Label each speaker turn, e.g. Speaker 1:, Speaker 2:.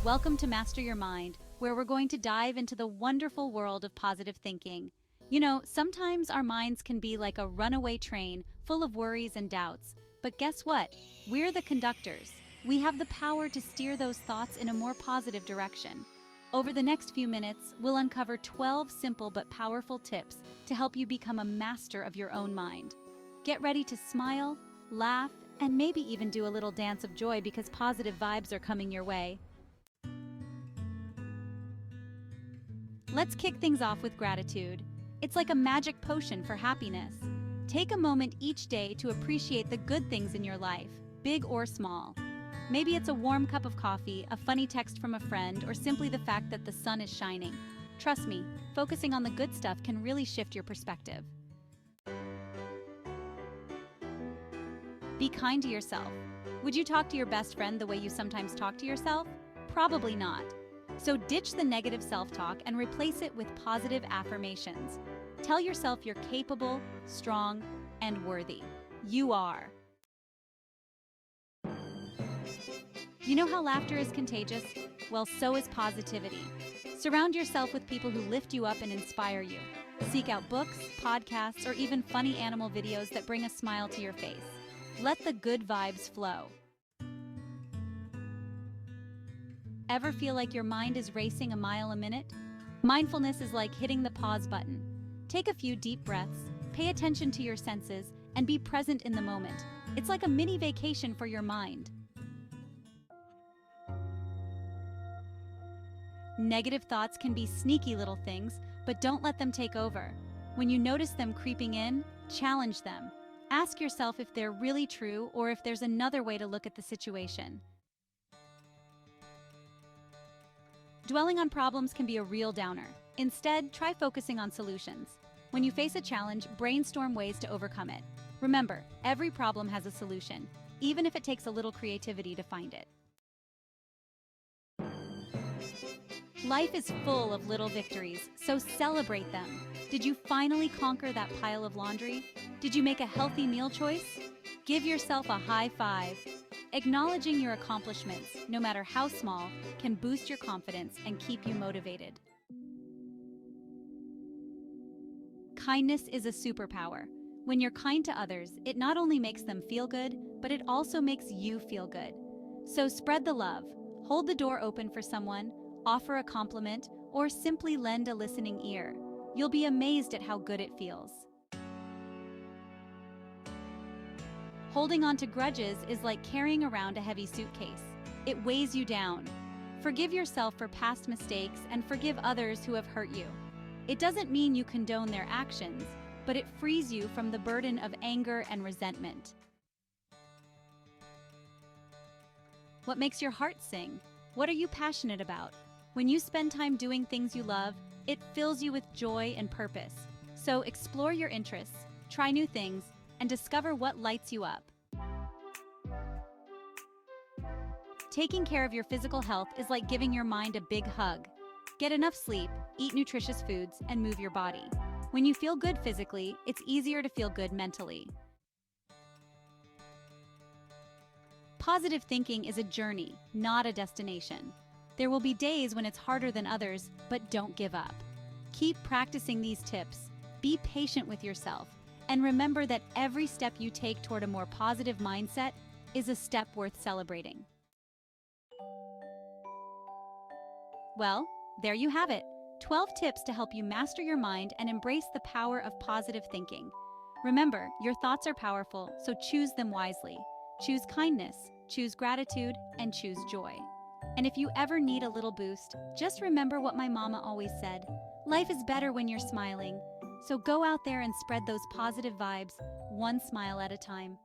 Speaker 1: Welcome to Master Your Mind, where we're going to dive into the wonderful world of positive thinking. Sometimes our minds can be like a runaway train full of worries and doubts. But guess what? We're the conductors. We have the power to steer those thoughts in a more positive direction. Over the next few minutes, we'll uncover 12 simple but powerful tips to help you become a master of your own mind. Get ready to smile, laugh, and maybe even do a little dance of joy because positive vibes are coming your way. Let's kick things off with gratitude. It's like a magic potion for happiness. Take a moment each day to appreciate the good things in your life, big or small. Maybe it's a warm cup of coffee, a funny text from a friend, or simply the fact that the sun is shining. Trust me, focusing on the good stuff can really shift your perspective. Be kind to yourself. Would you talk to your best friend the way you sometimes talk to yourself? Probably not. So ditch the negative self-talk and replace it with positive affirmations. Tell yourself you're capable, strong, and worthy. You are. You know how laughter is contagious? Well, so is positivity. Surround yourself with people who lift you up and inspire you. Seek out books, podcasts, or even funny animal videos that bring a smile to your face. Let the good vibes flow. Ever feel like your mind is racing a mile a minute? Mindfulness is like hitting the pause button. Take a few deep breaths, pay attention to your senses, and be present in the moment. It's like a mini vacation for your mind. Negative thoughts can be sneaky little things, but don't let them take over. When you notice them creeping in, challenge them. Ask yourself if they're really true or if there's another way to look at the situation. Dwelling on problems can be a real downer. Instead, try focusing on solutions. When you face a challenge, brainstorm ways to overcome it. Remember, every problem has a solution, even if it takes a little creativity to find it. Life is full of little victories, so celebrate them. Did you finally conquer that pile of laundry? Did you make a healthy meal choice? Give yourself a high five. Acknowledging your accomplishments, no matter how small, can boost your confidence and keep you motivated. Kindness is a superpower. When you're kind to others, it not only makes them feel good, but it also makes you feel good. So spread the love, hold the door open for someone, offer a compliment, or simply lend a listening ear. You'll be amazed at how good it feels. Holding on to grudges is like carrying around a heavy suitcase. It weighs you down. Forgive yourself for past mistakes and forgive others who have hurt you. It doesn't mean you condone their actions, but it frees you from the burden of anger and resentment. What makes your heart sing? What are you passionate about? When you spend time doing things you love, it fills you with joy and purpose. So explore your interests, try new things, and discover what lights you up. Taking care of your physical health is like giving your mind a big hug. Get enough sleep, eat nutritious foods, and move your body. When you feel good physically, it's easier to feel good mentally. Positive thinking is a journey, not a destination. There will be days when it's harder than others, but don't give up. Keep practicing these tips, be patient with yourself, and remember that every step you take toward a more positive mindset is a step worth celebrating. Well, there you have it. 12 tips to help you master your mind and embrace the power of positive thinking. Remember, your thoughts are powerful, so choose them wisely. Choose kindness, choose gratitude, and choose joy. And if you ever need a little boost, just remember what my mama always said. Life is better when you're smiling. So go out there and spread those positive vibes, one smile at a time.